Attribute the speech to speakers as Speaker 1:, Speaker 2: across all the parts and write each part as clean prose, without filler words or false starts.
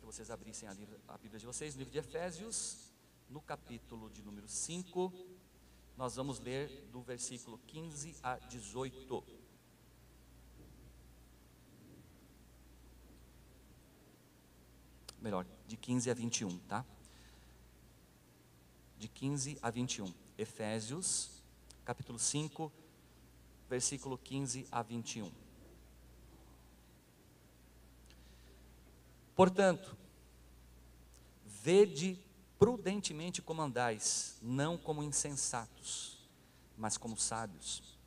Speaker 1: vocês abrissem a Bíblia de vocês, no livro de Efésios, no capítulo de número 5, nós vamos ler do versículo 15 a 18. Melhor, de 15 a 21, tá? De 15 a 21. Efésios, capítulo 5, versículo 15 a 21. Portanto, vede prudentemente como andais, não como insensatos, mas como sábios,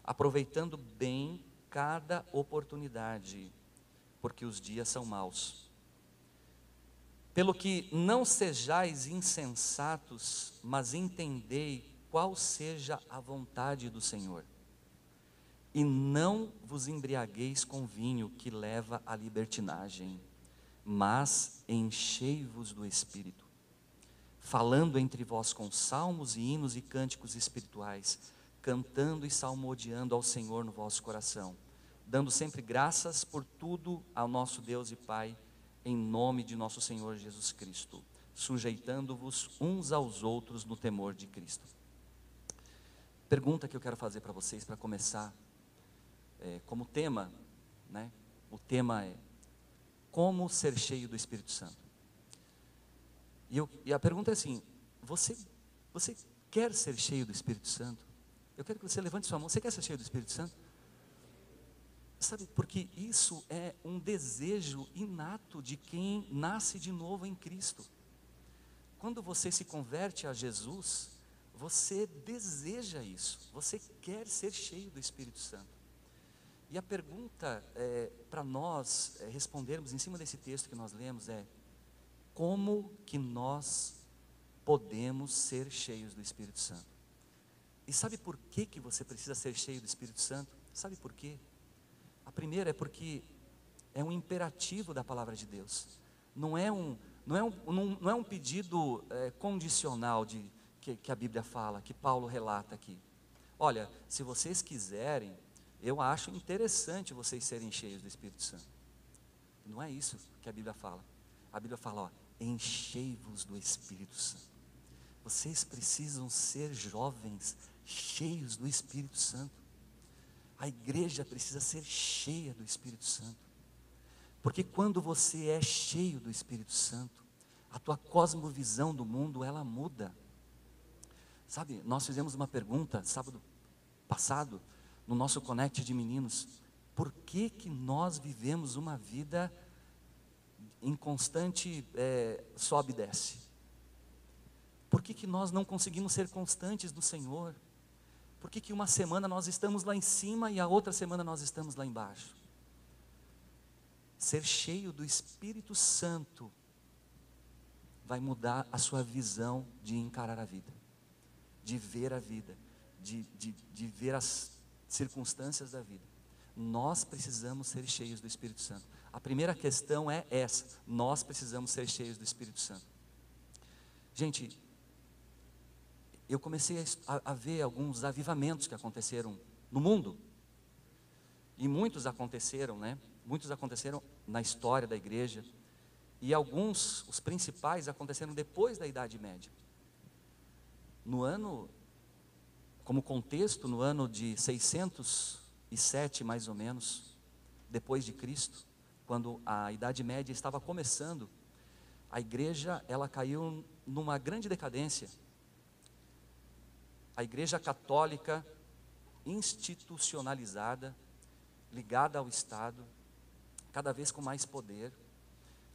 Speaker 1: aproveitando bem cada oportunidade, porque os dias são maus. Pelo que não sejais insensatos, mas entendei qual seja a vontade do Senhor. E não vos embriagueis com vinho que leva à libertinagem, mas enchei-vos do Espírito, falando entre vós com salmos e hinos e cânticos espirituais, cantando e salmodiando ao Senhor no vosso coração, dando sempre graças por tudo ao nosso Deus e Pai, em nome de nosso Senhor Jesus Cristo, sujeitando-vos uns aos outros no temor de Cristo. Pergunta que eu quero fazer para vocês, para começar, como tema, né? O tema é: como ser cheio do Espírito Santo? E a pergunta é assim: você quer ser cheio do Espírito Santo? Eu quero que você levante sua mão. Você quer ser cheio do Espírito Santo? Sabe, porque isso é um desejo inato de quem nasce de novo em Cristo. Quando você se converte a Jesus, você deseja isso, você quer ser cheio do Espírito Santo. E a pergunta para nós respondermos em cima desse texto que nós lemos é: como que nós podemos ser cheios do Espírito Santo? E sabe por que você precisa ser cheio do Espírito Santo? Sabe por quê? A primeira é porque é um imperativo da palavra de Deus. Não é um pedido condicional que a Bíblia fala, que Paulo relata aqui. Olha, se vocês quiserem, eu acho interessante vocês serem cheios do Espírito Santo. Não é isso que a Bíblia fala. A Bíblia fala, ó, enchei-vos do Espírito Santo. Vocês precisam ser jovens, cheios do Espírito Santo. A igreja precisa ser cheia do Espírito Santo. Porque quando você é cheio do Espírito Santo, a tua cosmovisão do mundo, ela muda. Sabe, nós fizemos uma pergunta sábado passado, no nosso Connect de meninos: por que nós vivemos uma vida em constante sobe e desce? Por que nós não conseguimos ser constantes no Senhor? Por que uma semana nós estamos lá em cima e a outra semana nós estamos lá embaixo? Ser cheio do Espírito Santo vai mudar a sua visão de encarar a vida, de ver a vida, de ver as circunstâncias da vida. Nós precisamos ser cheios do Espírito Santo. A primeira questão é essa: nós precisamos ser cheios do Espírito Santo. Gente, eu comecei a ver alguns avivamentos que aconteceram no mundo, e muitos aconteceram, né? Muitos aconteceram na história da igreja, e alguns, os principais, aconteceram depois da Idade Média. No ano, como contexto, no ano de 607 mais ou menos, depois de Cristo, quando a Idade Média estava começando, a igreja, ela caiu numa grande decadência. A igreja católica institucionalizada, ligada ao Estado, cada vez com mais poder.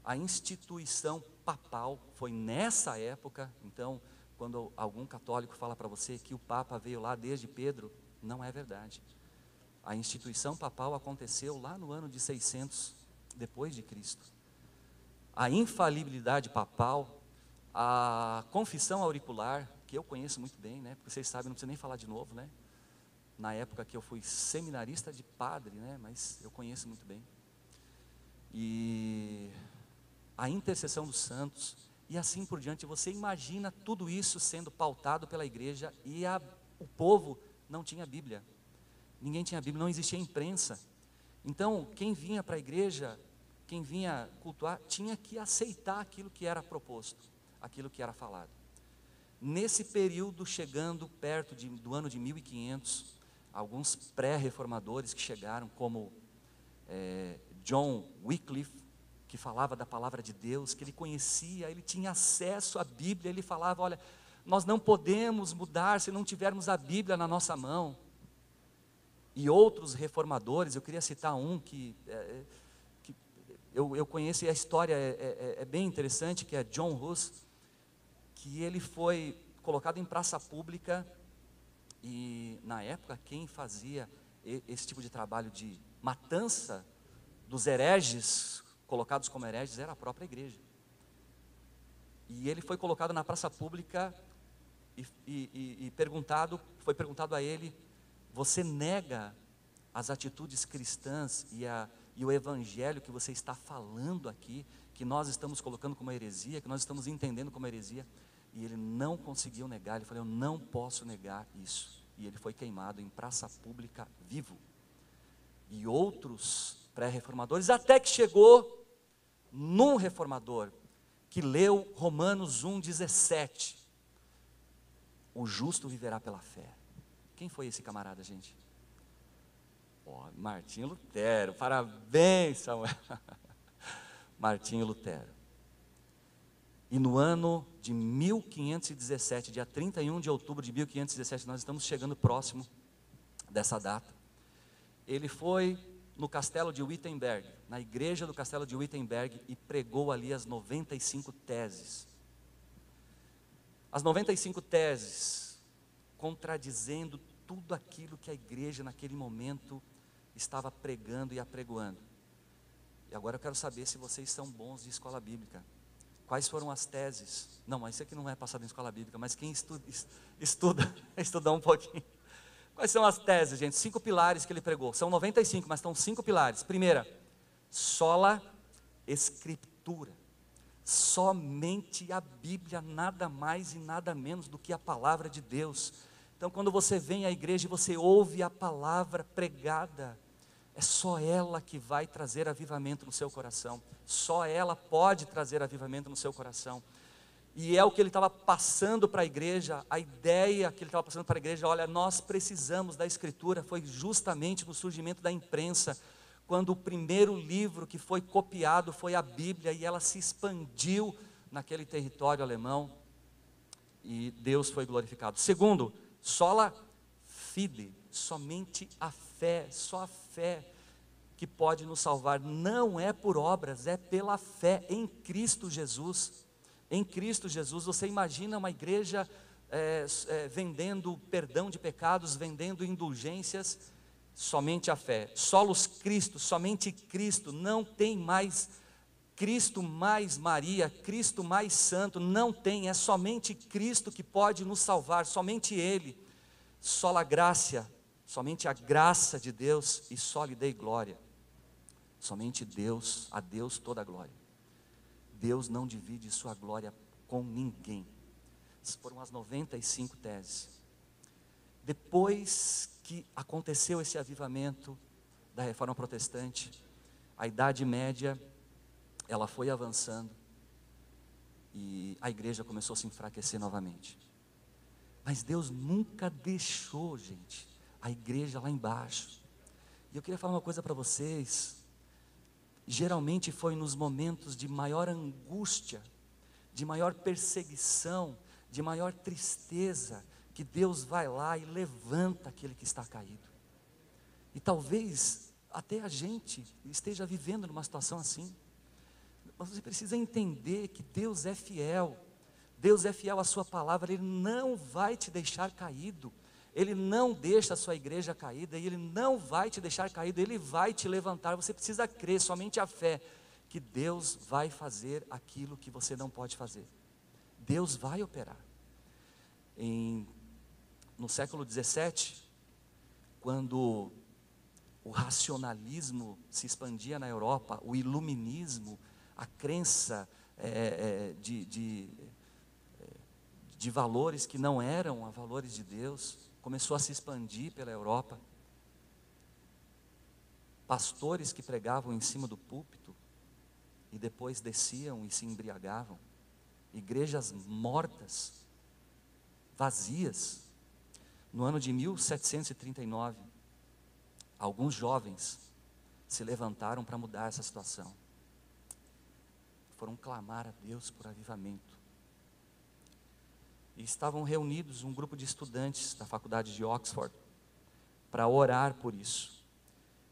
Speaker 1: A instituição papal foi nessa época. Então, quando algum católico fala para você que o Papa veio lá desde Pedro, não é verdade. A instituição papal aconteceu lá no ano de 600 depois de Cristo. A infalibilidade papal, a confissão auricular, que eu conheço muito bem, né? Porque vocês sabem, não preciso nem falar de novo, né? Na época que eu fui seminarista de padre, né? Mas eu conheço muito bem. E a intercessão dos santos, e assim por diante. Você imagina tudo isso sendo pautado pela igreja, e o povo não tinha Bíblia. Ninguém tinha Bíblia, não existia imprensa. Então, quem vinha para a igreja, quem vinha cultuar tinha que aceitar aquilo que era proposto, aquilo que era falado. Nesse período, chegando perto do ano de 1500, alguns pré-reformadores que chegaram, como John Wycliffe, que falava da palavra de Deus, que ele conhecia, ele tinha acesso à Bíblia, ele falava, olha, nós não podemos mudar se não tivermos a Bíblia na nossa mão. E outros reformadores, eu queria citar um que eu conheço, e a história é bem interessante, que é John Hus, que ele foi colocado em praça pública, e na época quem fazia esse tipo de trabalho de matança dos hereges, colocados como hereges, era a própria igreja. E ele foi colocado na praça pública e foi perguntado a ele, você nega as atitudes cristãs e o evangelho que você está falando aqui, que nós estamos colocando como heresia, que nós estamos entendendo como heresia? E ele não conseguiu negar, ele falou, eu não posso negar isso. E ele foi queimado em praça pública vivo. E outros pré-reformadores, até que chegou num reformador, que leu Romanos 1,17. O justo viverá pela fé. Quem foi esse camarada, gente? Martinho Lutero, parabéns, Samuel. Martinho Lutero. E no ano de 1517, dia 31 de outubro de 1517, nós estamos chegando próximo dessa data, ele foi no castelo de Wittenberg, na igreja do castelo de Wittenberg, e pregou ali as 95 teses. As 95 teses, contradizendo tudo aquilo que a igreja naquele momento estava pregando e apregoando. E agora eu quero saber se vocês são bons de escola bíblica. Quais foram as teses? Não, mas isso aqui não é passado em escola bíblica, mas quem estuda um pouquinho. Quais são as teses, gente? 5 pilares que ele pregou. São 95, mas estão 5 pilares. Primeira, sola escritura. Somente a Bíblia, nada mais e nada menos do que a palavra de Deus. Então, quando você vem à igreja e você ouve a palavra pregada, é só ela que vai trazer avivamento no seu coração. Só ela pode trazer avivamento no seu coração. E é o que ele estava passando para a igreja, a ideia que ele estava passando para a igreja, olha, nós precisamos da escritura. Foi justamente no surgimento da imprensa, quando o primeiro livro que foi copiado foi a Bíblia, e ela se expandiu naquele território alemão, e Deus foi glorificado. Segundo, sola fide, somente a fé, só a fé que pode nos salvar, não é por obras, é pela fé em Cristo Jesus. Em Cristo Jesus. Você imagina uma igreja vendendo perdão de pecados, vendendo indulgências? Somente a fé, solos Cristo, somente Cristo, não tem mais Cristo mais Maria, Cristo mais santo, não tem, é somente Cristo que pode nos salvar, somente Ele. Sola graça, somente a graça de Deus, e só lhe dei glória. Somente Deus, a Deus toda a glória. Deus não divide sua glória com ninguém. Essas foram as 95 teses. Depois que aconteceu esse avivamento da reforma protestante, a Idade Média, ela foi avançando, e a igreja começou a se enfraquecer novamente. Mas Deus nunca deixou, gente, a igreja lá embaixo. E eu queria falar uma coisa para vocês. Geralmente foi nos momentos de maior angústia, de maior perseguição, de maior tristeza, que Deus vai lá e levanta aquele que está caído. E talvez até a gente esteja vivendo numa situação assim. Mas você precisa entender que Deus é fiel. Deus é fiel à sua palavra. Ele não vai te deixar caído. Ele não deixa a sua igreja caída, e Ele não vai te deixar caído, Ele vai te levantar. Você precisa crer, somente a fé, que Deus vai fazer aquilo que você não pode fazer. Deus vai operar. No século 17, quando o racionalismo se expandia na Europa, o iluminismo, a crença de valores que não eram valores de Deus, começou a se expandir pela Europa. Pastores que pregavam em cima do púlpito e depois desciam e se embriagavam. Igrejas mortas, vazias. No ano de 1739, alguns jovens se levantaram para mudar essa situação. Foram clamar a Deus por avivamento. E estavam reunidos um grupo de estudantes da faculdade de Oxford para orar por isso.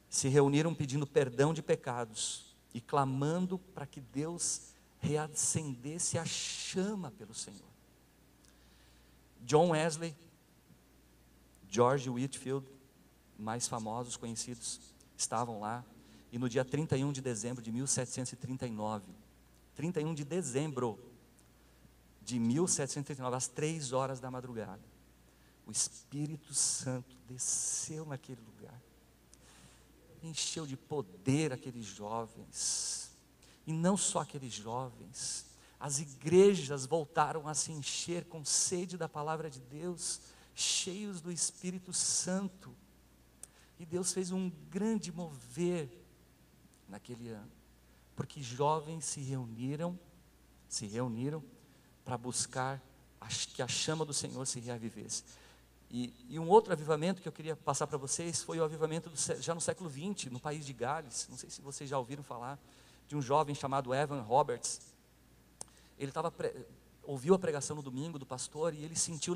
Speaker 1: Se reuniram pedindo perdão de pecados e clamando para que Deus reacendesse a chama pelo Senhor. John Wesley, George Whitefield, mais famosos, conhecidos, estavam lá. E no dia 31 de dezembro de 1739, 31 de dezembro de 1739, às 3 horas da madrugada, o Espírito Santo desceu naquele lugar, encheu de poder aqueles jovens, e não só aqueles jovens, as igrejas voltaram a se encher com sede da palavra de Deus, cheios do Espírito Santo, e Deus fez um grande mover naquele ano, porque jovens se reuniram para buscar que a chama do Senhor se reavivesse. E um outro avivamento que eu queria passar para vocês foi o avivamento já no século XX, no país de Gales. Não sei se vocês já ouviram falar de um jovem chamado Evan Roberts. Ele ouviu a pregação no domingo do pastor e ele sentiu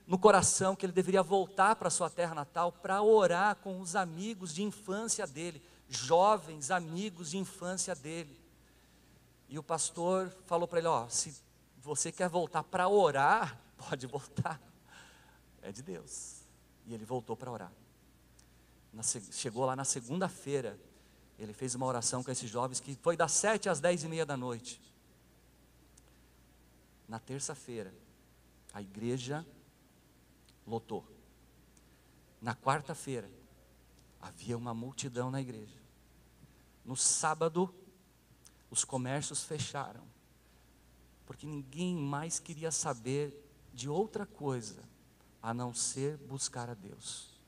Speaker 1: no coração que ele deveria voltar para sua terra natal para orar com os amigos de infância dele, jovens amigos de infância dele. E o pastor falou para ele: se você quer voltar para orar, pode voltar, é de Deus. E ele voltou para orar. Chegou lá na segunda-feira, ele fez uma oração com esses jovens, que foi das 7 às 10:30 da noite. Na terça-feira, a igreja lotou. Na quarta-feira, havia uma multidão na igreja. No sábado, os comércios fecharam, porque ninguém mais queria saber de outra coisa, a não ser buscar a Deus,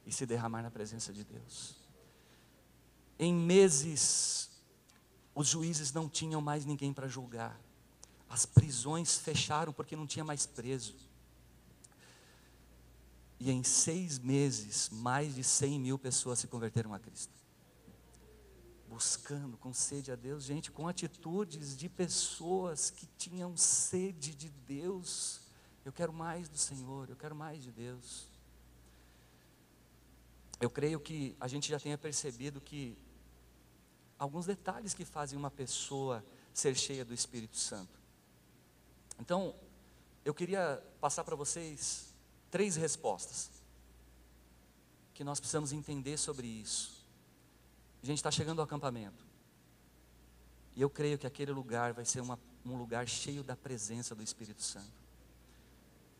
Speaker 1: e se derramar na presença de Deus. Em meses, os juízes não tinham mais ninguém para julgar, as prisões fecharam porque não tinha mais preso, e em 6 meses, mais de 100.000 pessoas se converteram a Cristo, buscando com sede a Deus, gente, com atitudes de pessoas que tinham sede de Deus. Eu quero mais do Senhor, eu quero mais de Deus. Eu creio que a gente já tenha percebido que alguns detalhes que fazem uma pessoa ser cheia do Espírito Santo. Então, eu queria passar para vocês 3 respostas que nós precisamos entender sobre isso. A gente está chegando ao acampamento, e eu creio que aquele lugar vai ser um lugar cheio da presença do Espírito Santo.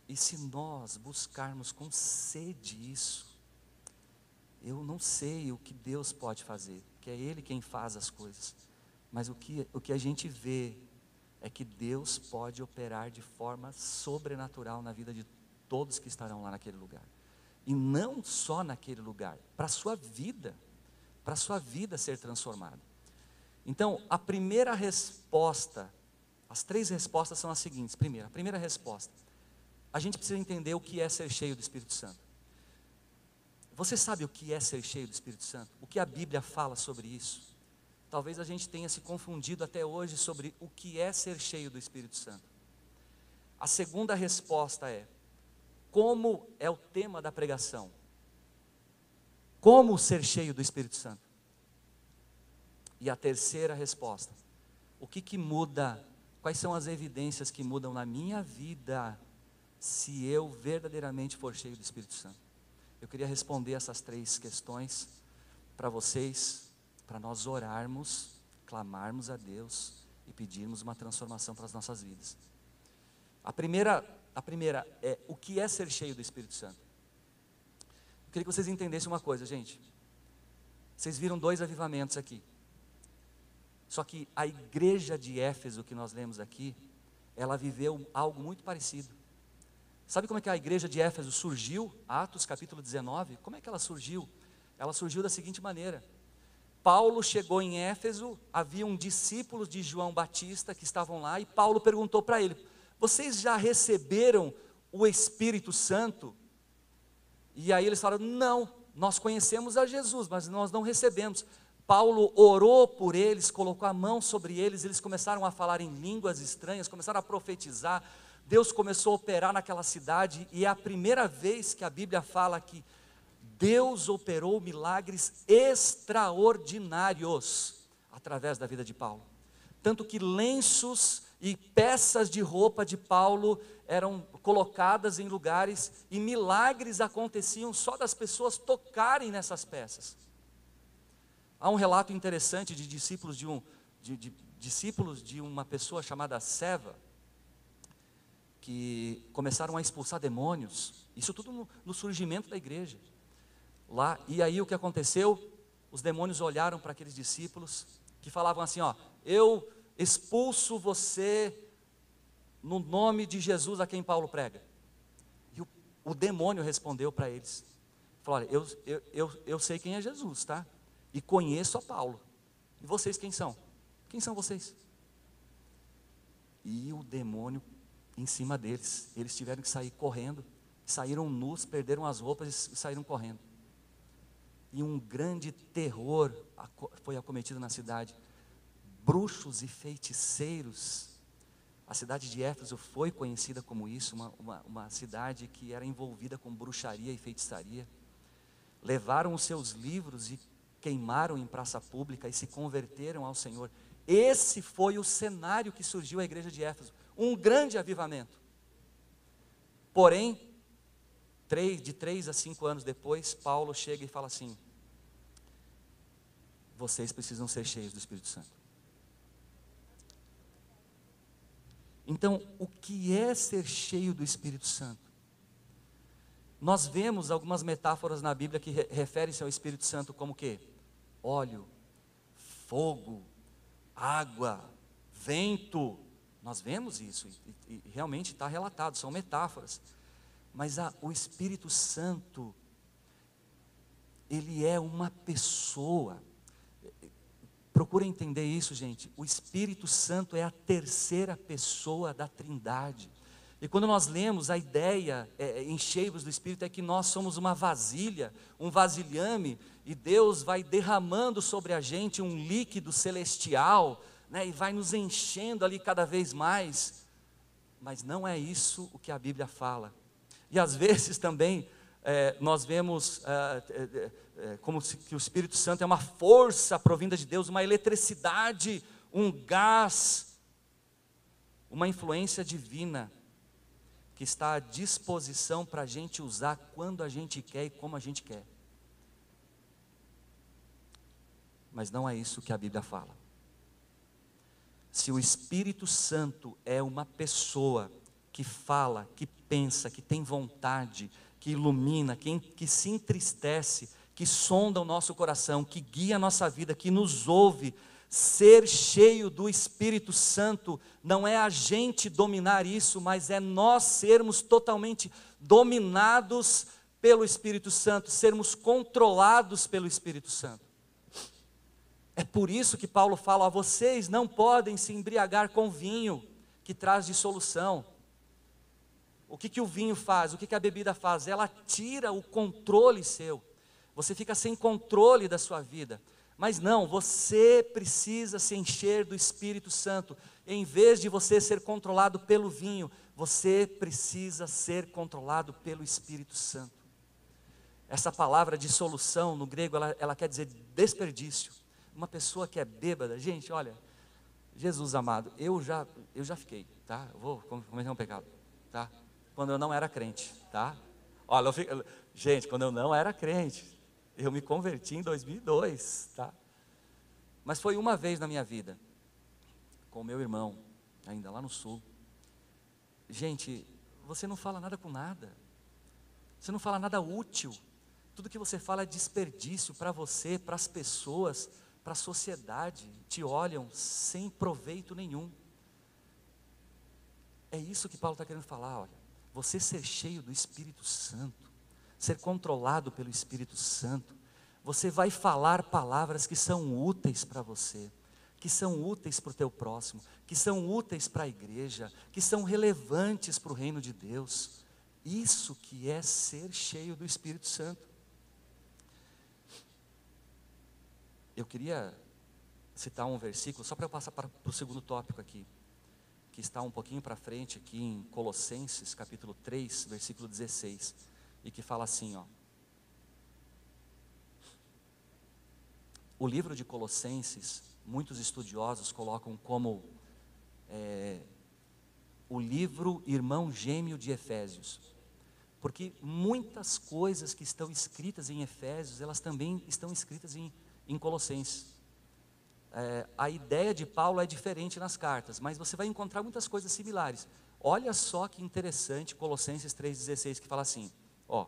Speaker 1: E se nós buscarmos com sede isso, eu não sei o que Deus pode fazer, que é Ele quem faz as coisas, mas o que a gente vê é que Deus pode operar de forma sobrenatural na vida de todos que estarão lá naquele lugar, e não só naquele lugar, para a sua vida ser transformada. Então, a primeira resposta, as 3 respostas são as seguintes. A primeira resposta, a gente precisa entender o que é ser cheio do Espírito Santo. Você sabe o que é ser cheio do Espírito Santo? O que a Bíblia fala sobre isso? Talvez a gente tenha se confundido até hoje sobre o que é ser cheio do Espírito Santo. A segunda resposta é: como é o tema da pregação? Como ser cheio do Espírito Santo? E a terceira resposta: o que muda? Quais são as evidências que mudam na minha vida se eu verdadeiramente for cheio do Espírito Santo? Eu queria responder essas 3 questões para vocês, para nós orarmos, clamarmos a Deus e pedirmos uma transformação para as nossas vidas. A primeira é: o que é ser cheio do Espírito Santo? Eu queria que vocês entendessem uma coisa, gente. Vocês viram 2 avivamentos aqui. Só que a igreja de Éfeso que nós lemos aqui, ela viveu algo muito parecido. Sabe como é que a igreja de Éfeso surgiu? Atos capítulo 19, como é que ela surgiu? Ela surgiu da seguinte maneira: Paulo chegou em Éfeso, haviam discípulos de João Batista que estavam lá, e Paulo perguntou para ele: vocês já receberam o Espírito Santo? E aí eles falaram: não, nós conhecemos a Jesus, mas nós não recebemos. Paulo orou por eles, colocou a mão sobre eles, eles começaram a falar em línguas estranhas, começaram a profetizar, Deus começou a operar naquela cidade, e é a primeira vez que a Bíblia fala que Deus operou milagres extraordinários através da vida de Paulo. Tanto que lenços e peças de roupa de Paulo eram colocadas em lugares, e milagres aconteciam só das pessoas tocarem nessas peças. Há um relato interessante de discípulos discípulos de uma pessoa chamada Seva, que começaram a expulsar demônios, isso tudo no surgimento da igreja, lá, e aí o que aconteceu? Os demônios olharam para aqueles discípulos, que falavam assim: ó, eu expulso você no nome de Jesus a quem Paulo prega. E o demônio respondeu para eles, falou: olha, eu sei quem é Jesus, tá? E conheço a Paulo, e vocês quem são? Quem são vocês? E o demônio em cima deles, eles tiveram que sair correndo, saíram nus, perderam as roupas e saíram correndo. E um grande terror foi acometido na cidade. Bruxos e feiticeiros, a cidade de Éfeso foi conhecida como isso, uma cidade que era envolvida com bruxaria e feitiçaria. Levaram os seus livros e queimaram em praça pública e se converteram ao Senhor. Esse foi o cenário que surgiu a igreja de Éfeso, um grande avivamento. Porém, de 3 a 5 anos depois, Paulo chega e fala assim: vocês precisam ser cheios do Espírito Santo. Então, o que é ser cheio do Espírito Santo? Nós vemos algumas metáforas na Bíblia que referem-se ao Espírito Santo como o quê? Óleo, fogo, água, vento. Nós vemos isso e realmente está relatado, são metáforas. Mas o Espírito Santo, ele é uma pessoa. Procura entender isso, gente. O Espírito Santo é a terceira pessoa da Trindade. E quando nós lemos a ideia, enchei-vos do Espírito, é que nós somos uma vasilha, um vasilhame, e Deus vai derramando sobre a gente um líquido celestial, né, e vai nos enchendo ali cada vez mais. Mas não é isso o que a Bíblia fala. E às vezes também nós vemos como se que o Espírito Santo é uma força provinda de Deus, uma eletricidade, um gás, uma influência divina, que está à disposição para a gente usar quando a gente quer e como a gente quer. Mas não é isso que a Bíblia fala. Se o Espírito Santo é uma pessoa que fala, que pensa, que tem vontade, que ilumina, que se entristece, que sonda o nosso coração, que guia a nossa vida, que nos ouve, ser cheio do Espírito Santo não é a gente dominar isso, mas é nós sermos totalmente dominados pelo Espírito Santo, sermos controlados pelo Espírito Santo. É por isso que Paulo fala: a vocês não podem se embriagar com vinho, que traz dissolução. O que o vinho faz? O que a bebida faz? Ela tira o controle seu. Você fica sem controle da sua vida. Mas não, você precisa se encher do Espírito Santo. Em vez de você ser controlado pelo vinho, você precisa ser controlado pelo Espírito Santo. Essa palavra dissolução no grego, ela quer dizer desperdício. Uma pessoa que é bêbada, gente, olha, Jesus amado, eu já fiquei, tá? Eu vou cometer um pecado, tá? Quando eu não era crente, tá? Olha, gente, quando eu não era crente, eu me converti em 2002, tá? Mas foi uma vez na minha vida, com o meu irmão, ainda lá no sul. Gente, você não fala nada com nada, você não fala nada útil, tudo que você fala é desperdício para você, para as pessoas, para a sociedade, te olham sem proveito nenhum. É isso que Paulo está querendo falar, olha, você ser cheio do Espírito Santo, ser controlado pelo Espírito Santo, você vai falar palavras que são úteis para você, que são úteis para o teu próximo, que são úteis para a igreja, que são relevantes para o reino de Deus. Isso que é ser cheio do Espírito Santo. Eu queria citar um versículo, só para eu passar para o segundo tópico aqui, que está um pouquinho para frente aqui em Colossenses, capítulo 3, versículo 16, e que fala assim, ó. O livro de Colossenses, muitos estudiosos colocam como o livro irmão gêmeo de Efésios, porque muitas coisas que estão escritas em Efésios, elas também estão escritas em Colossenses. A ideia de Paulo é diferente nas cartas, mas você vai encontrar muitas coisas similares. Olha só que interessante, Colossenses 3,16, que fala assim, ó: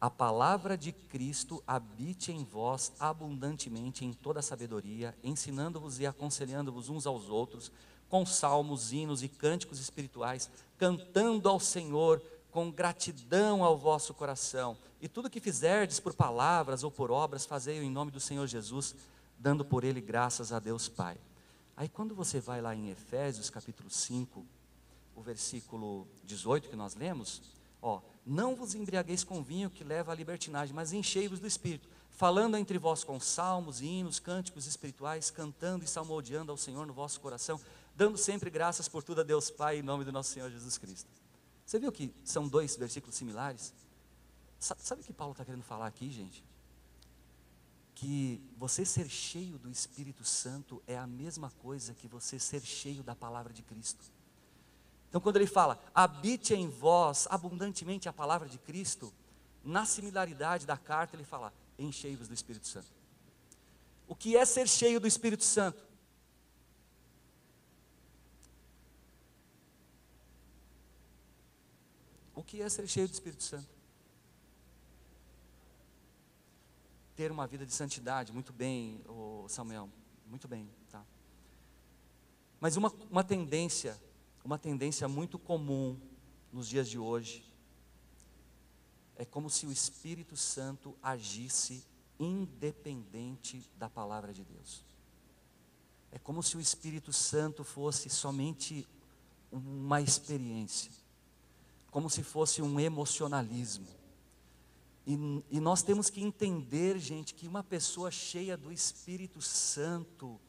Speaker 1: a palavra de Cristo habite em vós abundantemente em toda sabedoria, ensinando-vos e aconselhando-vos uns aos outros, com salmos, hinos e cânticos espirituais, cantando ao Senhor com gratidão ao vosso coração. E tudo que fizerdes por palavras ou por obras, fazei-o em nome do Senhor Jesus, dando por ele graças a Deus Pai. Aí quando você vai lá em Efésios capítulo 5, o versículo 18 que nós lemos, ó: não vos embriagueis com vinho que leva à libertinagem, mas enchei-vos do Espírito, falando entre vós com salmos, hinos, cânticos espirituais, cantando e salmodiando ao Senhor no vosso coração, dando sempre graças por tudo a Deus Pai, em nome do nosso Senhor Jesus Cristo. Você viu que são dois versículos similares? Sabe o que Paulo está querendo falar aqui, gente? Que você ser cheio do Espírito Santo é a mesma coisa que você ser cheio da palavra de Cristo. Então quando ele fala, habite em vós abundantemente a palavra de Cristo, na similaridade da carta ele fala, enchei-vos do Espírito Santo. O que é ser cheio do Espírito Santo? O que é ser cheio do Espírito Santo? Ter uma vida de santidade, muito bem, Samuel, muito bem, tá? Mas uma tendência muito comum nos dias de hoje, é como se o Espírito Santo agisse independente da palavra de Deus. É como se o Espírito Santo fosse somente uma experiência, como se fosse um emocionalismo. E nós temos que entender, gente, que uma pessoa cheia do Espírito Santo,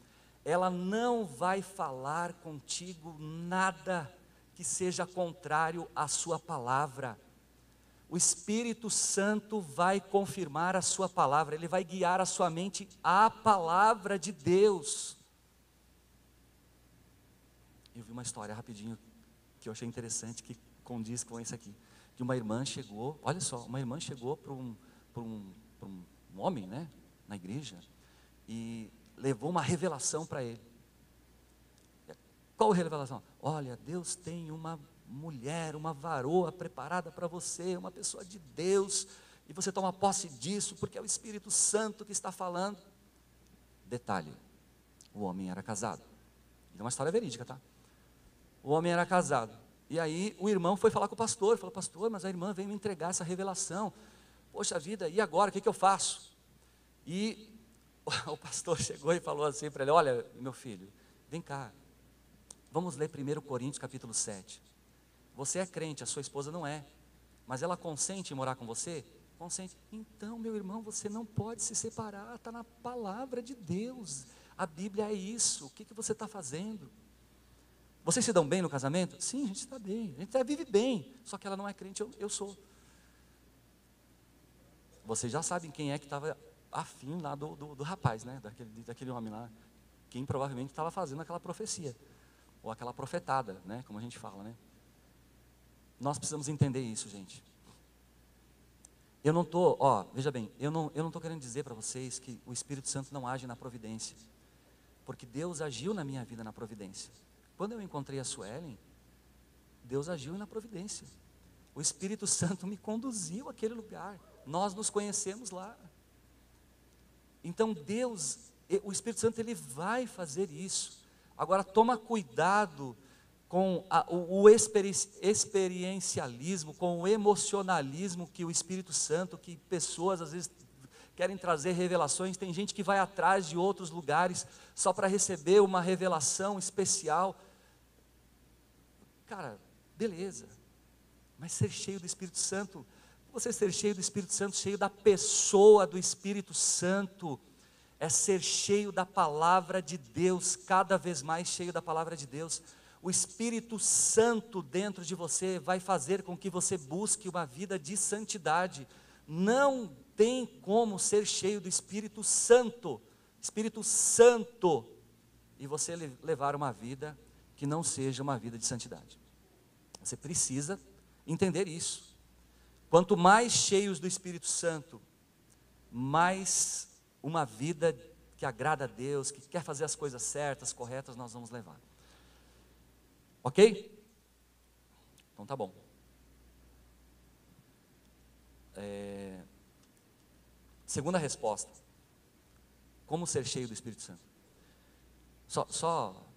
Speaker 1: ela não vai falar contigo nada que seja contrário à sua palavra. O Espírito Santo vai confirmar a sua palavra, ele vai guiar a sua mente à palavra de Deus. Eu vi uma história rapidinho, que eu achei interessante, que condiz com isso aqui. Que uma irmã chegou, olha só, uma irmã chegou para um homem, né, na igreja, e levou uma revelação para ele. Qual revelação? Olha, Deus tem uma mulher, uma varoa preparada para você, uma pessoa de Deus, e você toma posse disso, porque é o Espírito Santo que está falando. Detalhe, o homem era casado. É uma história verídica, tá? O homem era casado. E aí o irmão foi falar com o pastor, falou, pastor, mas a irmã veio me entregar essa revelação. Poxa vida, e agora, o que eu faço? E o pastor chegou e falou assim para ele, olha, meu filho, vem cá, vamos ler 1 Coríntios capítulo 7. Você é crente, a sua esposa não é, mas ela consente em morar com você? Consente. Então, meu irmão, você não pode se separar, está na palavra de Deus, a Bíblia é isso, o que você está fazendo? Vocês se dão bem no casamento? Sim, a gente está bem, a gente até vive bem, só que ela não é crente, eu sou. Vocês já sabem quem é que estava afim lá do rapaz, né? Daquele homem lá, quem provavelmente estava fazendo aquela profecia, ou aquela profetada, né? Como a gente fala, né? Nós precisamos entender isso, gente. Eu não estou, veja bem, eu não estou querendo dizer para vocês que o Espírito Santo não age na providência, porque Deus agiu na minha vida na providência. Quando eu encontrei a Suelen, Deus agiu na providência. O Espírito Santo me conduziu àquele lugar. Nós nos conhecemos lá. Então Deus, o Espírito Santo, ele vai fazer isso. Agora toma cuidado com o experiencialismo, com o emocionalismo que o Espírito Santo, que pessoas às vezes querem trazer revelações, tem gente que vai atrás de outros lugares só para receber uma revelação especial. Cara, beleza, mas ser cheio do Espírito Santo, você ser cheio do Espírito Santo, cheio da pessoa do Espírito Santo, é ser cheio da palavra de Deus, cada vez mais cheio da palavra de Deus. O Espírito Santo dentro de você vai fazer com que você busque uma vida de santidade. Não tem como ser cheio do Espírito Santo, e você levar uma vida que não seja uma vida de santidade. Você precisa entender isso. Quanto mais cheios do Espírito Santo, mais uma vida que agrada a Deus, que quer fazer as coisas certas, corretas, nós vamos levar. Ok? Então tá bom. Segunda resposta. Como ser cheio do Espírito Santo?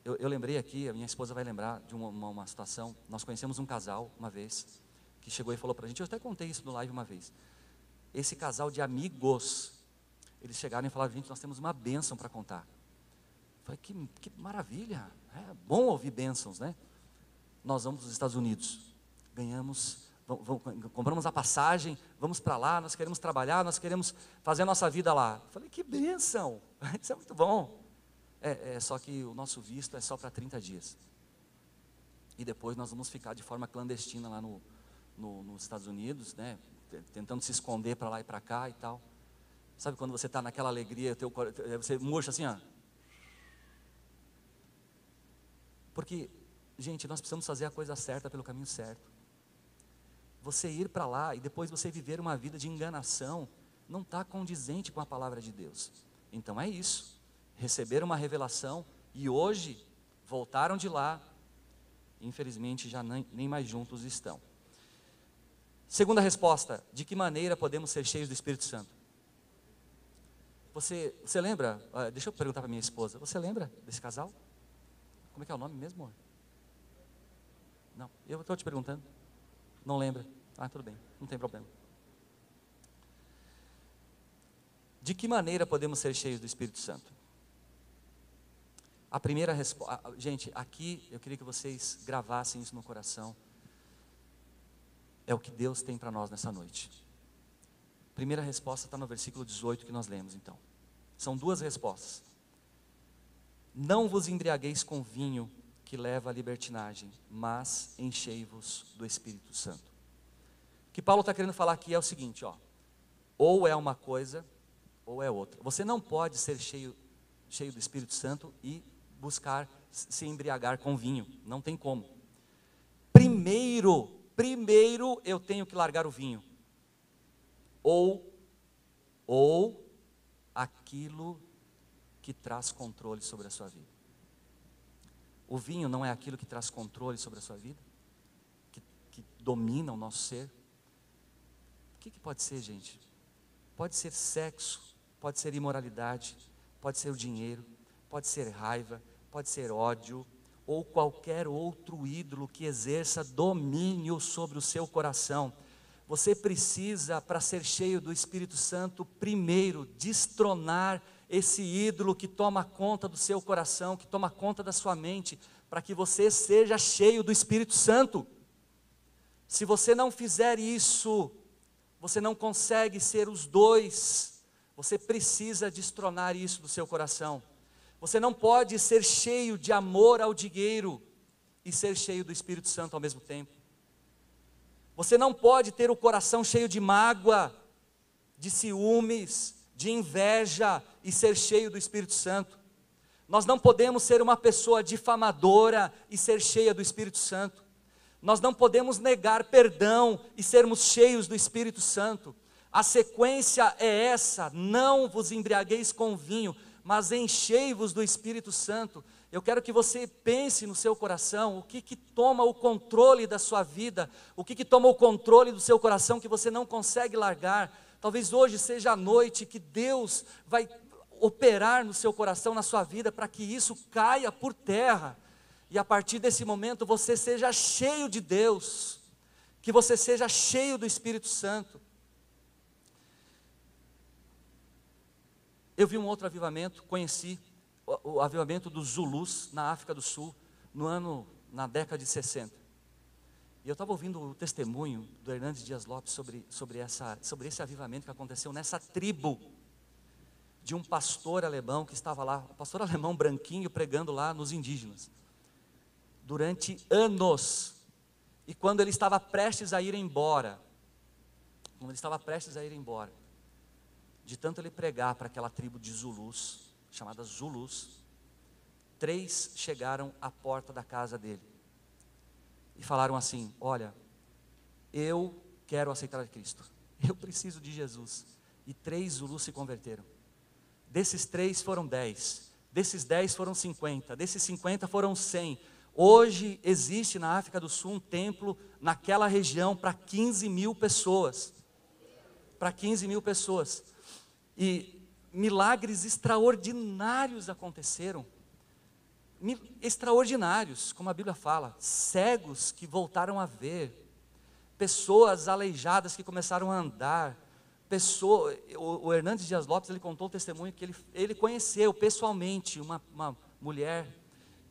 Speaker 1: Eu lembrei aqui, a minha esposa vai lembrar de uma situação. Nós conhecemos um casal uma vez, que chegou e falou para a gente, eu até contei isso no live uma vez. Esse casal de amigos, eles chegaram e falaram, gente, nós temos uma bênção para contar. Eu falei, que maravilha, é bom ouvir bênçãos, né? Nós vamos para os Estados Unidos, compramos a passagem, vamos para lá, nós queremos trabalhar, nós queremos fazer a nossa vida lá. Eu falei, que bênção, isso é muito bom. Só que o nosso visto é só para 30 dias. E depois nós vamos ficar de forma clandestina lá nos Estados Unidos, né? Tentando se esconder para lá e para cá e tal. Sabe quando você está naquela alegria, você murcha assim, ó. Porque, gente, nós precisamos fazer a coisa certa pelo caminho certo. Você ir para lá e depois você viver uma vida de enganação, não está condizente com a palavra de Deus. Então é isso, receberam uma revelação e hoje voltaram de lá, infelizmente já nem mais juntos estão. Segunda resposta, de que maneira podemos ser cheios do Espírito Santo? Você lembra, deixa eu perguntar para minha esposa, você lembra desse casal? Como é que é o nome mesmo, amor? Não, eu estou te perguntando. Não lembra? Ah, tudo bem, não tem problema. De que maneira podemos ser cheios do Espírito Santo? A primeira resposta, gente, aqui eu queria que vocês gravassem isso no coração. É o que Deus tem para nós nessa noite. Primeira resposta está no versículo 18 que nós lemos então. São duas respostas. Não vos embriagueis com vinho que leva à libertinagem, mas enchei-vos do Espírito Santo. O que Paulo está querendo falar aqui é o seguinte, ó, ou é uma coisa, ou é outra. Você não pode ser cheio do Espírito Santo e buscar se embriagar com vinho, não tem como. Primeiro eu tenho que largar o vinho, ou aquilo que traz controle sobre a sua vida. O vinho não é aquilo que traz controle sobre a sua vida, que domina o nosso ser. O que pode ser, gente? Pode ser sexo, pode ser imoralidade, pode ser o dinheiro, pode ser raiva, pode ser ódio, ou qualquer outro ídolo que exerça domínio sobre o seu coração. Você precisa, para ser cheio do Espírito Santo, primeiro destronar esse ídolo que toma conta do seu coração, que toma conta da sua mente, para que você seja cheio do Espírito Santo. Se você não fizer isso, você não consegue ser os dois. Você precisa destronar isso do seu coração. Você não pode ser cheio de amor ao dinheiro e ser cheio do Espírito Santo ao mesmo tempo. Você não pode ter o coração cheio de mágoa, de ciúmes, de inveja e ser cheio do Espírito Santo. Nós não podemos ser uma pessoa difamadora e ser cheia do Espírito Santo. Nós não podemos negar perdão e sermos cheios do Espírito Santo. A sequência é essa: não vos embriagueis com vinho, mas enchei-vos do Espírito Santo. Eu quero que você pense no seu coração, o que toma o controle da sua vida, o que toma o controle do seu coração que você não consegue largar. Talvez hoje seja a noite que Deus vai operar no seu coração, na sua vida, para que isso caia por terra, e a partir desse momento você seja cheio de Deus, que você seja cheio do Espírito Santo. eu vi um outro avivamento, conheci o avivamento dos Zulus na África do Sul, na década de 60. E eu estava ouvindo o testemunho do Hernandes Dias Lopes sobre esse avivamento que aconteceu nessa tribo, de um pastor alemão que estava lá, um pastor alemão branquinho pregando lá nos indígenas, durante anos. E quando ele estava prestes a ir embora, de tanto ele pregar para aquela tribo de Zulus, chamada Zulus, 3 chegaram à porta da casa dele e falaram assim: olha, eu quero aceitar a Cristo, eu preciso de Jesus. E 3 Zulus se converteram. Desses 3 foram 10, desses 10 foram 50, desses 50 foram 100. Hoje existe na África do Sul um templo naquela região para 15 mil pessoas. Para 15 mil pessoas. E milagres extraordinários aconteceram. Extraordinários, como a Bíblia fala. Cegos que voltaram a ver. Pessoas aleijadas que começaram a andar. O Hernandes Dias Lopes, ele contou o testemunho que ele conheceu pessoalmente uma mulher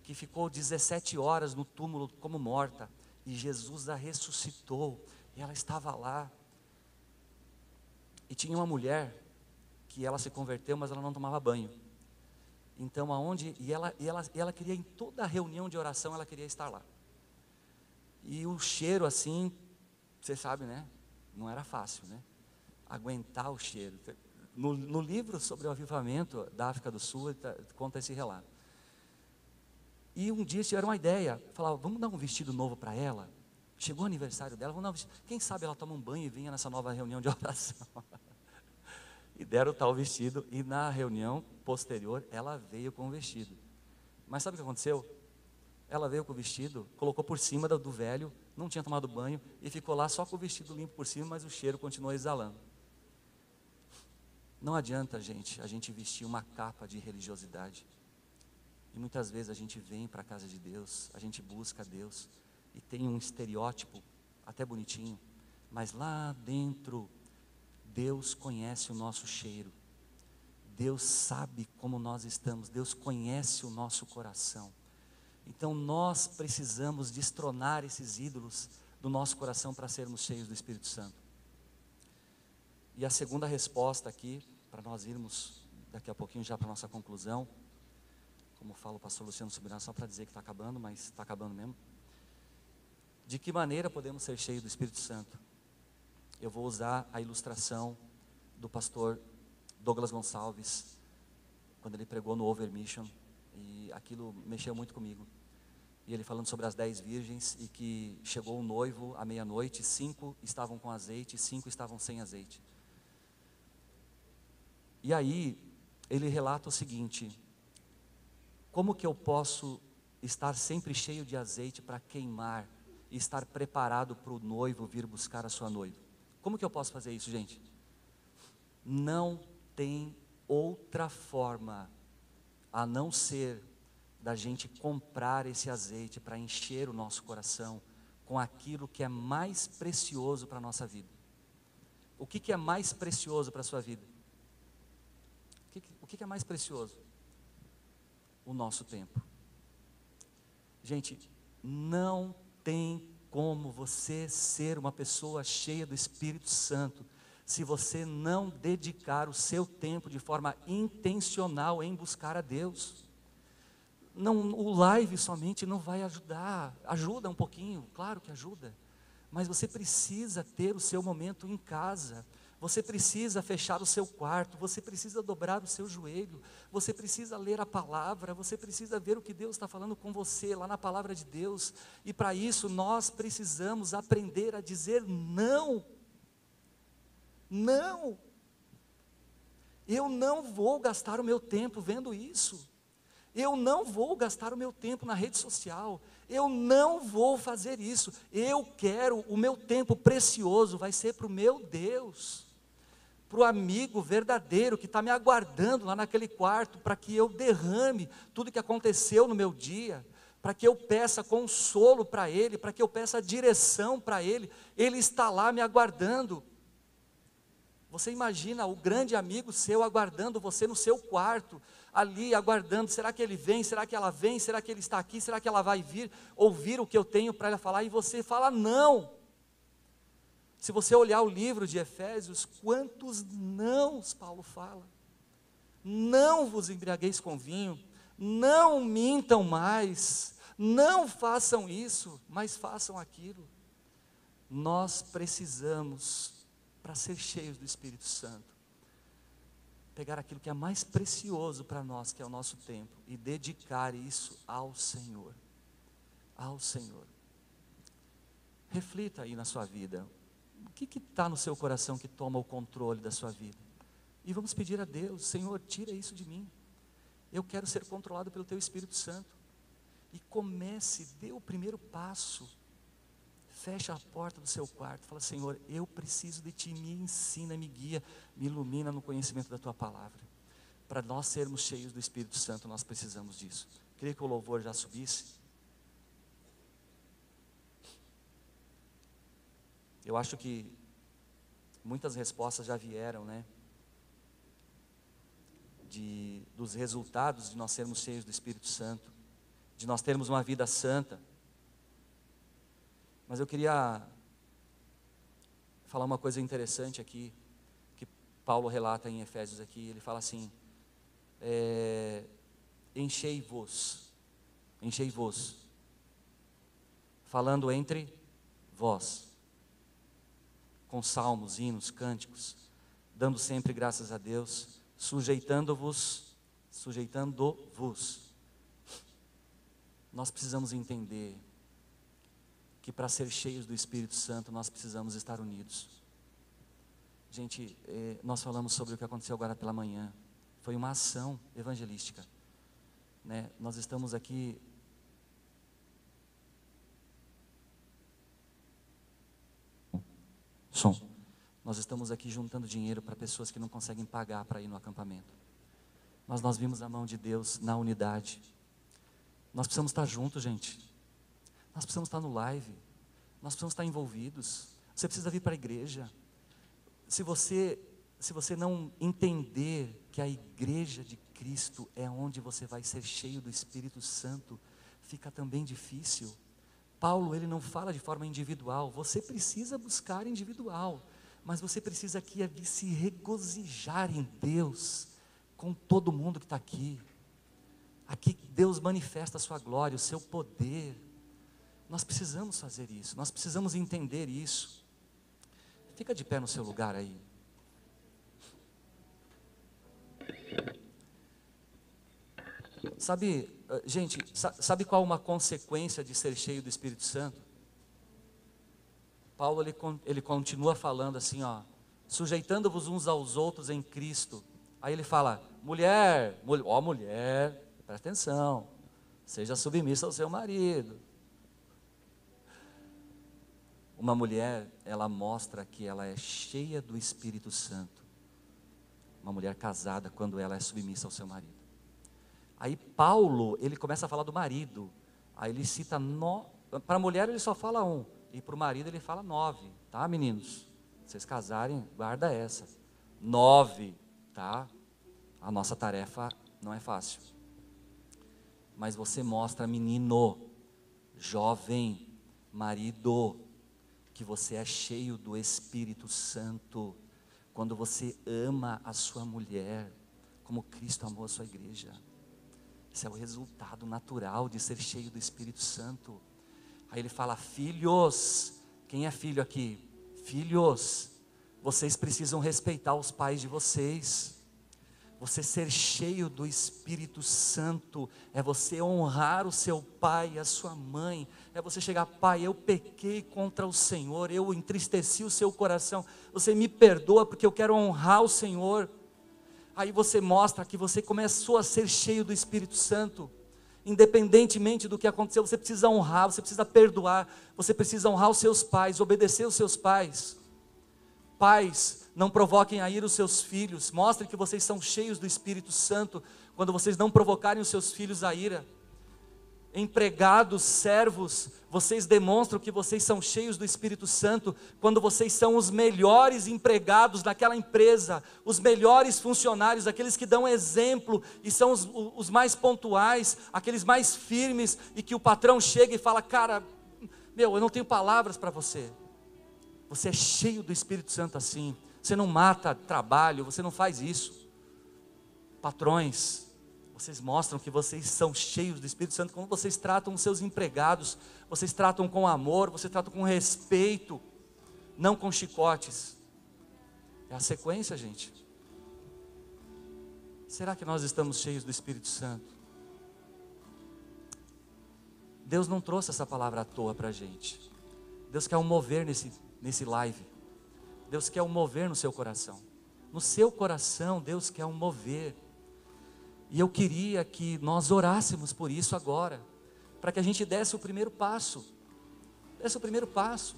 Speaker 1: que ficou 17 horas no túmulo como morta, e Jesus a ressuscitou, e ela estava lá. E tinha uma mulher que ela se converteu, mas ela não tomava banho. Então ela queria, em toda a reunião de oração, ela queria estar lá. E o cheiro assim, você sabe, né? Não era fácil, né? Aguentar o cheiro. No livro sobre o avivamento da África do Sul, conta esse relato. E um dia tiveram uma ideia, falavam: vamos dar um vestido novo para ela. Chegou o aniversário dela, vamos dar um vestido. Quem sabe ela toma um banho e venha nessa nova reunião de oração. E deram o tal vestido, e na reunião posterior, ela veio com o vestido. Mas sabe o que aconteceu? Ela veio com o vestido, colocou por cima do velho, não tinha tomado banho, e ficou lá só com o vestido limpo por cima, mas o cheiro continuou exalando. Não adianta, gente, a gente vestir uma capa de religiosidade. E muitas vezes a gente vem para a casa de Deus, a gente busca Deus, e tem um estereótipo até bonitinho, mas lá dentro, Deus conhece o nosso cheiro, Deus sabe como nós estamos, Deus conhece o nosso coração. Então nós precisamos destronar esses ídolos do nosso coração para sermos cheios do Espírito Santo. E a segunda resposta aqui, para nós irmos daqui a pouquinho já para a nossa conclusão, como fala o pastor Luciano Subirá, só para dizer que está acabando, mas está acabando mesmo. De que maneira podemos ser cheios do Espírito Santo? Eu vou usar a ilustração do pastor Douglas Gonçalves, quando ele pregou no Over Mission, e aquilo mexeu muito comigo. E ele falando sobre as 10 virgens, e que chegou o noivo à meia-noite, 5 estavam com azeite, 5 estavam sem azeite. E aí, ele relata o seguinte: como que eu posso estar sempre cheio de azeite para queimar e estar preparado para o noivo vir buscar a sua noiva? Como que eu posso fazer isso, gente? Não tem outra forma a não ser da gente comprar esse azeite para encher o nosso coração com aquilo que é mais precioso para a nossa vida. O que é mais precioso para a sua vida? O que é mais precioso? O nosso tempo. Gente, não tem como você ser uma pessoa cheia do Espírito Santo se você não dedicar o seu tempo de forma intencional em buscar a Deus. Não, o live somente não vai ajudar. Ajuda um pouquinho, claro que ajuda, mas você precisa ter o seu momento em casa. Você precisa fechar o seu quarto, você precisa dobrar o seu joelho, você precisa ler a palavra, você precisa ver o que Deus está falando com você lá na palavra de Deus. E para isso nós precisamos aprender a dizer não. Não. Eu não vou gastar o meu tempo vendo isso. Eu não vou gastar o meu tempo na rede social. Eu não vou fazer isso. Eu quero, o meu tempo precioso vai ser para o meu Deus, para o amigo verdadeiro que está me aguardando lá naquele quarto, para que eu derrame tudo que aconteceu no meu dia, para que eu peça consolo para Ele, para que eu peça direção para Ele. Ele está lá me aguardando. Você imagina o grande amigo seu aguardando você no seu quarto, ali aguardando, será que ele vem, será que ela vem, será que ele está aqui, será que ela vai vir, ouvir o que eu tenho para ela falar, e você fala não. Se você olhar o livro de Efésios, quantos nãos Paulo fala? Não vos embriagueis com vinho, não mintam mais, não façam isso, mas façam aquilo. Nós precisamos, para ser cheios do Espírito Santo, pegar aquilo que é mais precioso para nós, que é o nosso tempo, e dedicar isso ao Senhor. Ao Senhor. Reflita aí na sua vida. O que está no seu coração que toma o controle da sua vida? E vamos pedir a Deus: Senhor, tira isso de mim. Eu quero ser controlado pelo Teu Espírito Santo. E comece, dê o primeiro passo. Fecha a porta do seu quarto, fala: Senhor, eu preciso de Ti, me ensina, me guia, me ilumina no conhecimento da Tua palavra. Para nós sermos cheios do Espírito Santo, nós precisamos disso. Queria que o louvor já subisse. Eu acho que muitas respostas já vieram, né? Dos resultados de nós sermos cheios do Espírito Santo, de nós termos uma vida santa. Mas eu queria falar uma coisa interessante aqui, que Paulo relata em Efésios aqui. Ele fala assim: enchei-vos, falando entre vós, com salmos, hinos, cânticos, dando sempre graças a Deus, sujeitando-vos. Nós precisamos entender que para ser cheios do Espírito Santo, nós precisamos estar unidos. Gente, nós falamos sobre o que aconteceu agora pela manhã. Foi uma ação evangelística, né? Nós estamos aqui nós estamos aqui juntando dinheiro para pessoas que não conseguem pagar para ir no acampamento. Mas nós vimos a mão de Deus na unidade. Nós precisamos estar juntos, gente. Nós precisamos estar no live. Nós precisamos estar envolvidos. Você precisa vir para a igreja. Se você não entender que a igreja de Cristo é onde você vai ser cheio do Espírito Santo, fica também difícil. Paulo, ele não fala de forma individual. Você precisa buscar individual, mas você precisa aqui se regozijar em Deus, com todo mundo que está aqui. Aqui Deus manifesta a sua glória, o seu poder. Nós precisamos fazer isso, nós precisamos entender isso. Fica de pé no seu lugar aí. Sabe, gente, sabe qual uma consequência de ser cheio do Espírito Santo? Paulo, ele continua falando assim, ó: sujeitando-vos uns aos outros em Cristo. Aí ele fala: mulher, presta atenção, seja submissa ao seu marido. Uma mulher, ela mostra que ela é cheia do Espírito Santo. Uma mulher casada, quando ela é submissa ao seu marido. Aí Paulo, ele começa a falar do marido. Aí ele cita, para a mulher ele só fala 1, e para o marido ele fala 9, tá, meninos? Vocês casarem, guarda essa. 9, tá? A nossa tarefa não é fácil. Mas você mostra, menino, jovem, marido, que você é cheio do Espírito Santo, quando você ama a sua mulher, como Cristo amou a sua igreja. Esse é o resultado natural de ser cheio do Espírito Santo. Aí ele fala: filhos, quem é filho aqui? Filhos, vocês precisam respeitar os pais de vocês. Você ser cheio do Espírito Santo é você honrar o seu pai e a sua mãe. É você chegar: pai, eu pequei contra o Senhor, eu entristeci o seu coração, você me perdoa porque eu quero honrar o Senhor. Aí você mostra que você começou a ser cheio do Espírito Santo. Independentemente do que aconteceu, você precisa honrar, você precisa perdoar, você precisa honrar os seus pais, obedecer os seus pais. Pais, não provoquem a ira os seus filhos. Mostrem que vocês são cheios do Espírito Santo quando vocês não provocarem os seus filhos a ira. empregados, servos, vocês demonstram que vocês são cheios do Espírito Santo quando vocês são os melhores empregados daquela empresa, os melhores funcionários, aqueles que dão exemplo e são os mais pontuais, aqueles mais firmes, e que o patrão chega e fala: cara, eu não tenho palavras para você. Você é cheio do Espírito Santo assim. Você não mata trabalho, você não faz isso. Patrões, vocês mostram que vocês são cheios do Espírito Santo quando vocês tratam os seus empregados, vocês tratam com amor, vocês tratam com respeito, não com chicotes. É a sequência, gente. Será que nós estamos cheios do Espírito Santo? Deus não trouxe essa palavra à toa para a gente. Deus quer um mover nesse live. Deus quer um mover no seu coração. No seu coração, Deus quer um mover. E eu queria que nós orássemos por isso agora, para que a gente desse o primeiro passo. Desse o primeiro passo.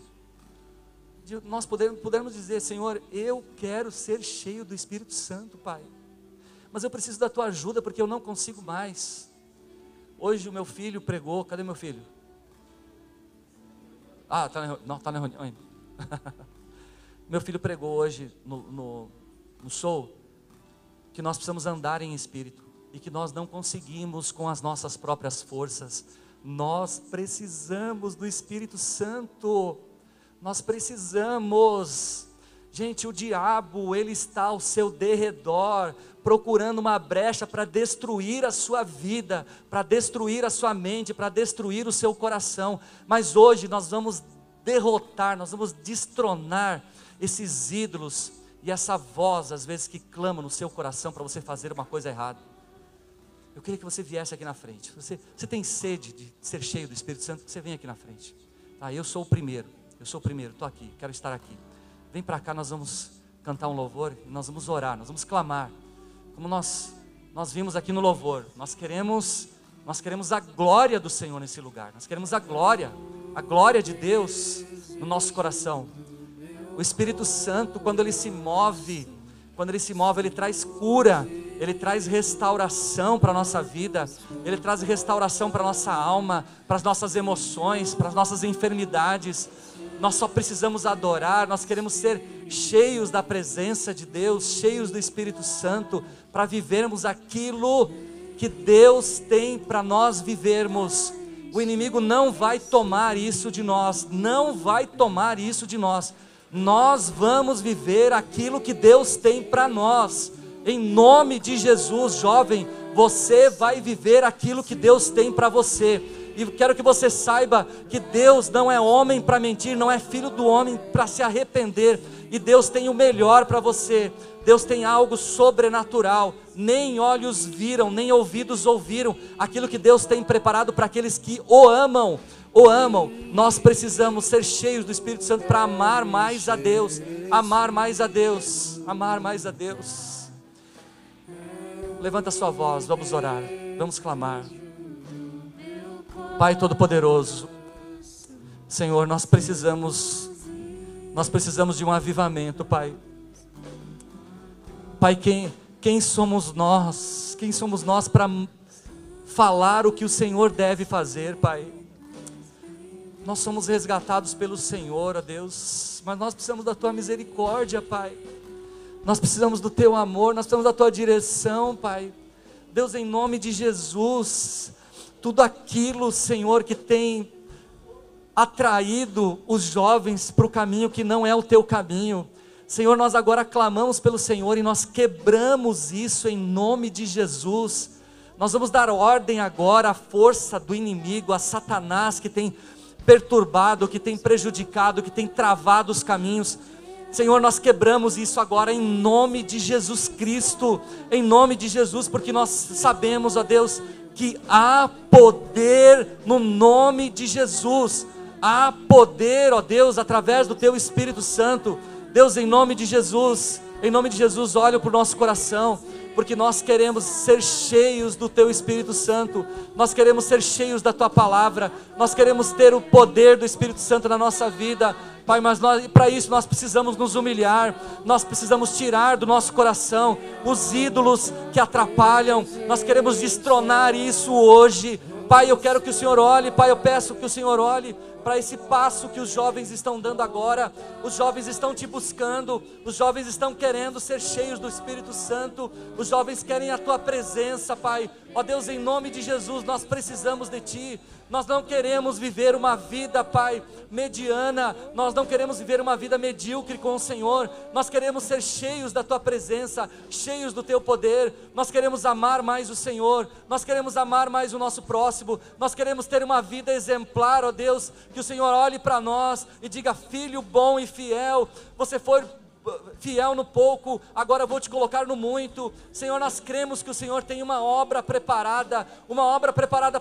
Speaker 1: De nós pudermos dizer: Senhor, eu quero ser cheio do Espírito Santo, Pai. Mas eu preciso da Tua ajuda, porque eu não consigo mais. Hoje o meu filho pregou. Cadê meu filho? Ah, está na reunião ainda. Meu filho pregou hoje no show que nós precisamos andar em espírito e que nós não conseguimos com as nossas próprias forças. Nós precisamos do Espírito Santo. Nós precisamos. Gente, o diabo, ele está ao seu derredor, procurando uma brecha para destruir a sua vida, para destruir a sua mente, para destruir o seu coração. Mas hoje nós vamos derrotar, nós vamos destronar esses ídolos e essa voz às vezes que clama no seu coração para você fazer uma coisa errada. Eu queria que você viesse aqui na frente. Você tem sede de ser cheio do Espírito Santo? Que você venha aqui na frente. Tá, eu sou o primeiro, estou aqui, quero estar aqui. Vem para cá, nós vamos cantar um louvor, nós vamos orar, nós vamos clamar. Como nós vimos aqui no louvor, nós queremos a glória do Senhor nesse lugar. Nós queremos a glória de Deus no nosso coração. O Espírito Santo, quando ele se move, ele traz cura, ele traz restauração para a nossa vida, ele traz restauração para a nossa alma, para as nossas emoções, para as nossas enfermidades. Nós só precisamos adorar, nós queremos ser cheios da presença de Deus, cheios do Espírito Santo, para vivermos aquilo que Deus tem para nós vivermos. O inimigo não vai tomar isso de nós, não vai tomar isso de nós. Nós vamos viver aquilo que Deus tem para nós, em nome de Jesus. Jovem, você vai viver aquilo que Deus tem para você. E quero que você saiba que Deus não é homem para mentir, não é filho do homem para se arrepender. E Deus tem o melhor para você. Deus tem algo sobrenatural. Nem olhos viram, nem ouvidos ouviram aquilo que Deus tem preparado para aqueles que o amam. Nós precisamos ser cheios do Espírito Santo para amar mais a Deus. Amar mais a Deus. Amar mais a Deus. Levanta a sua voz, vamos orar, vamos clamar. Pai Todo-Poderoso, Senhor, nós precisamos de um avivamento, Pai. Pai, quem somos nós? Quem somos nós para falar o que o Senhor deve fazer, Pai? Nós somos resgatados pelo Senhor, ó Deus, mas nós precisamos da Tua misericórdia, Pai. Nós precisamos do Teu amor, nós precisamos da Tua direção, Pai. Deus, em nome de Jesus, tudo aquilo, Senhor, que tem atraído os jovens para o caminho que não é o Teu caminho, Senhor, nós agora clamamos pelo Senhor e nós quebramos isso em nome de Jesus. Nós vamos dar ordem agora à força do inimigo, a Satanás que tem perturbado, que tem prejudicado, que tem travado os caminhos. Senhor, nós quebramos isso agora em nome de Jesus Cristo, em nome de Jesus, porque nós sabemos, ó Deus, que há poder no nome de Jesus, há poder, ó Deus, através do Teu Espírito Santo. Deus, em nome de Jesus, olha para o nosso coração, porque nós queremos ser cheios do Teu Espírito Santo, nós queremos ser cheios da Tua palavra, nós queremos ter o poder do Espírito Santo na nossa vida, Pai, mas para isso nós precisamos nos humilhar, nós precisamos tirar do nosso coração os ídolos que atrapalham, nós queremos destronar isso hoje, Pai, eu quero que o Senhor olhe, Pai, eu peço que o Senhor olhe para esse passo que os jovens estão dando agora. Os jovens estão te buscando, os jovens estão querendo ser cheios do Espírito Santo, os jovens querem a tua presença, Pai. Ó Deus, em nome de Jesus, nós precisamos de Ti. Nós não queremos viver uma vida, Pai, mediana. Nós não queremos viver uma vida medíocre com o Senhor. Nós queremos ser cheios da Tua presença, cheios do Teu poder. Nós queremos amar mais o Senhor. Nós queremos amar mais o nosso próximo. Nós queremos ter uma vida exemplar, ó Deus. Que o Senhor olhe para nós e diga: filho bom e fiel, você foi fiel no pouco, agora eu vou te colocar no muito. Senhor, nós cremos que o Senhor tem uma obra preparada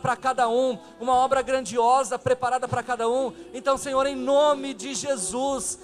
Speaker 1: para cada um, uma obra grandiosa preparada para cada um. Então, Senhor, em nome de Jesus,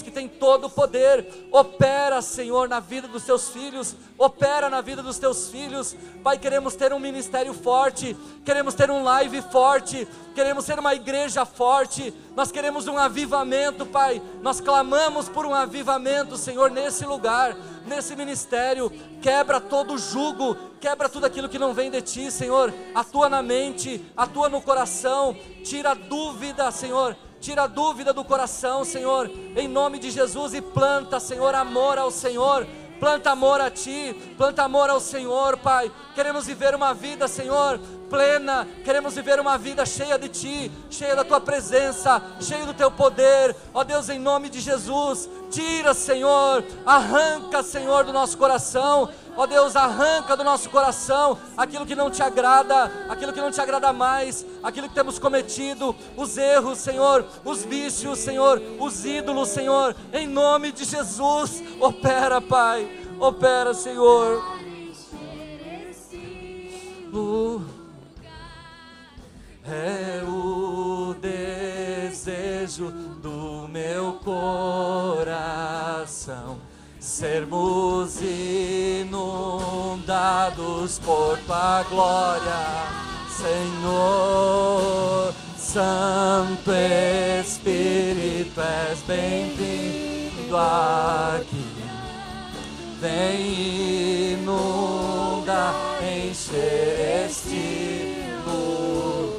Speaker 1: que tem todo o poder, opera, Senhor, na vida dos teus filhos, opera na vida dos teus filhos. Pai, queremos ter um ministério forte, queremos ter um live forte, queremos ser uma igreja forte, nós queremos um avivamento, Pai. Nós clamamos por um avivamento, Senhor, nesse lugar, nesse ministério. Quebra todo jugo, quebra tudo aquilo que não vem de Ti, Senhor. Atua na mente, atua no coração, tira a dúvida, Senhor. Tira a dúvida do coração, Senhor, em nome de Jesus, e planta, Senhor, amor ao Senhor. Planta amor a Ti, planta amor ao Senhor, Pai. Queremos viver uma vida, Senhor, plena. Queremos viver uma vida cheia de Ti, cheia da Tua presença, cheia do Teu poder. Ó Deus, em nome de Jesus, tira, Senhor, arranca, Senhor, do nosso coração. Ó Deus, arranca do nosso coração aquilo que não Te agrada, aquilo que não Te agrada mais, aquilo que temos cometido, os erros, Senhor, os vícios, Senhor, os ídolos, Senhor, em nome de Jesus. Opera, Pai, opera, Senhor. É o desejo do meu coração sermos inundados por Tua glória, Senhor. Santo Espírito, és bem-vindo aqui. Vem inundar, encher este lugar.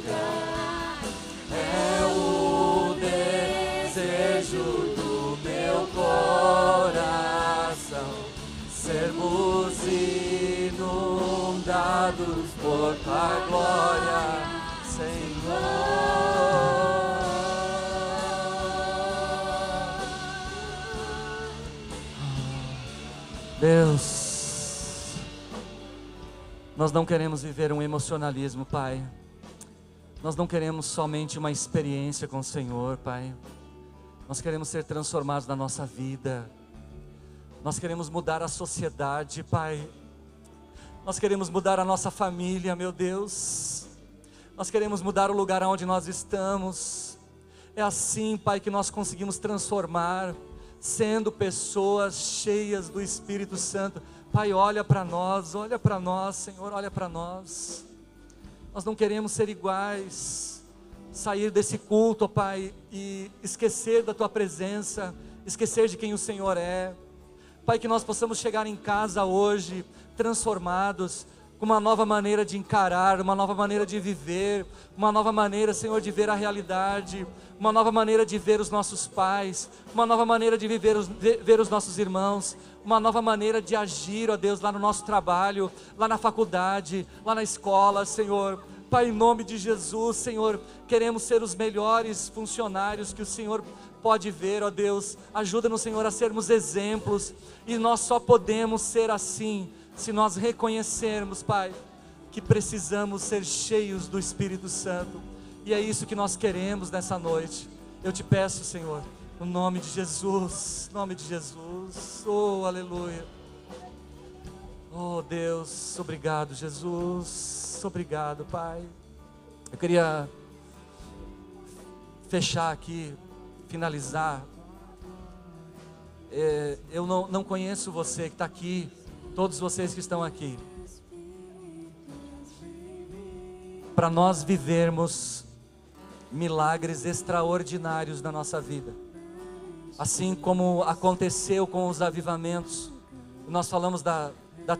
Speaker 1: É o desejo do meu coração sermos inundados por Tua glória, Senhor. Deus, nós não queremos viver um emocionalismo, Pai. Nós não queremos somente uma experiência com o Senhor, Pai. Nós queremos ser transformados na nossa vida. Nós queremos mudar a sociedade, Pai. Nós queremos mudar a nossa família, meu Deus. Nós queremos mudar o lugar onde nós estamos. É assim, Pai, que nós conseguimos transformar, sendo pessoas cheias do Espírito Santo. Pai, olha para nós, Senhor, olha para nós. Nós não queremos ser iguais, sair desse culto, Pai, e esquecer da Tua presença, esquecer de quem o Senhor é. Pai, que nós possamos chegar em casa hoje, transformados, com uma nova maneira de encarar, uma nova maneira de viver, uma nova maneira, Senhor, de ver a realidade, uma nova maneira de ver os nossos pais, uma nova maneira de ver os nossos irmãos, uma nova maneira de agir, ó Deus, lá no nosso trabalho, lá na faculdade, lá na escola, Senhor. Pai, em nome de Jesus, Senhor, queremos ser os melhores funcionários que o Senhor pode ver, ó Deus. Ajuda-nos, Senhor, a sermos exemplos, e nós só podemos ser assim se nós reconhecermos, Pai, que precisamos ser cheios do Espírito Santo. E é isso que nós queremos nessa noite. Eu te peço, Senhor, no nome de Jesus, oh, aleluia. Oh Deus, obrigado, Jesus, obrigado, Pai. Eu queria fechar aqui, finalizar. Eu não conheço você que está aqui, todos vocês que estão aqui. Para nós vivermos milagres extraordinários na nossa vida, assim como aconteceu com os avivamentos. Nós falamos da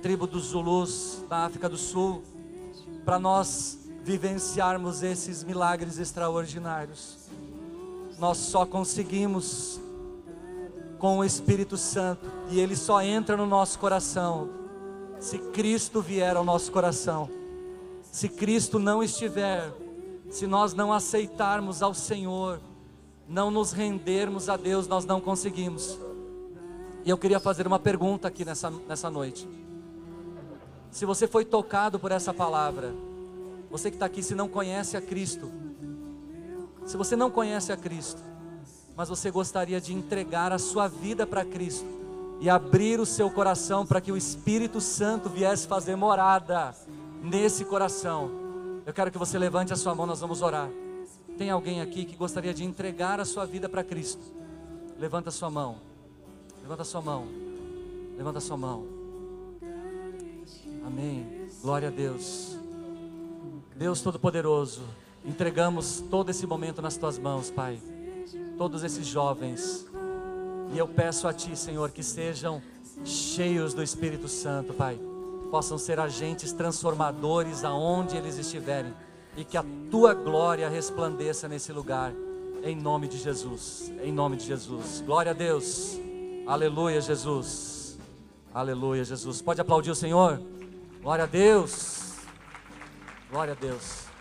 Speaker 1: tribo dos Zulus, na África do Sul. Para nós vivenciarmos esses milagres extraordinários. Nós só conseguimos com o Espírito Santo, e Ele só entra no nosso coração se Cristo vier ao nosso coração. Se Cristo não estiver, se nós não aceitarmos ao Senhor, não nos rendermos a Deus, nós não conseguimos. E eu queria fazer uma pergunta aqui nessa noite. Se você foi tocado por essa palavra, você que está aqui, se não conhece a Cristo, se você não conhece a Cristo, mas você gostaria de entregar a sua vida para Cristo e abrir o seu coração para que o Espírito Santo viesse fazer morada nesse coração, eu quero que você levante a sua mão, nós vamos orar. Tem alguém aqui que gostaria de entregar a sua vida para Cristo? Levanta a sua mão. Levanta a sua mão. Levanta a sua mão. Amém. Glória a Deus. Deus Todo-Poderoso, entregamos todo esse momento nas Tuas mãos, Pai. Todos esses jovens. E eu peço a Ti, Senhor, que sejam cheios do Espírito Santo, Pai. Possam ser agentes transformadores aonde eles estiverem. E que a Tua glória resplandeça nesse lugar. Em nome de Jesus. Em nome de Jesus. Glória a Deus. Aleluia, Jesus. Aleluia, Jesus. Pode aplaudir o Senhor? Glória a Deus. Glória a Deus.